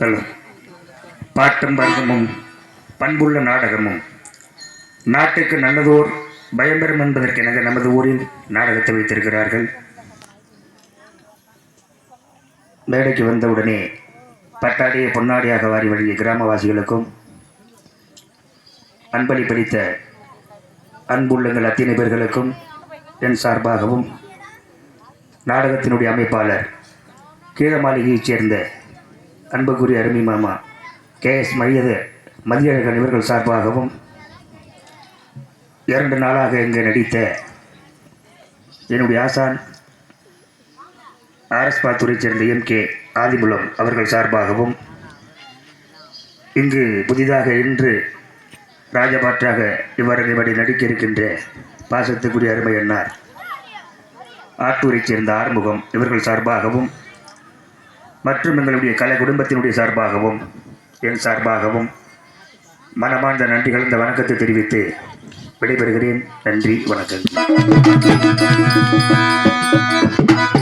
Hello. பாட்டும் பருவமும் பண்புள்ள நாடகமும் நாட்டுக்கு நல்லதோர் பயம்பெறும் என்பதற்கெனவே நமது ஊரில் நாடகத்தை வைத்திருக்கிறார்கள். மேடைக்கு வந்தவுடனே பட்டாடியை பொன்னாடியாக வாரி வழங்கிய கிராமவாசிகளுக்கும் அன்பளிப்பளித்த அன்புள்ளங்கள் அத்தனை பேர்களுக்கும் என் சார்பாகவும் நாடகத்தினுடைய அமைப்பாளர் கீழமாளிகையைச் சேர்ந்த அன்புக்குரிய அருமை மாமா KS மதியழகன் இவர்கள் சார்பாகவும் 2 நாளாக இங்கு நடித்த என்னுடைய ஆசான் RS பாத்தூரைச் சேர்ந்த MK ஆதிமுலம் அவர்கள் சார்பாகவும் இங்கு புதிதாக இன்று ராஜபாற்றாக இவரை நடிக்க இருக்கின்ற பாசத்துக்குரிய அருமை அண்ணார் ஆட்டூரைச் சேர்ந்த ஆறுமுகம் இவர்கள் சார்பாகவும் மற்றும் எங்களுடைய கலை குடும்பத்தினுடைய சார்பாகவும் என் சார்பாகவும் மனமார்ந்த நன்றி கலந்த வணக்கத்தை தெரிவித்து விடைபெறுகிறேன். நன்றி, வணக்கம்.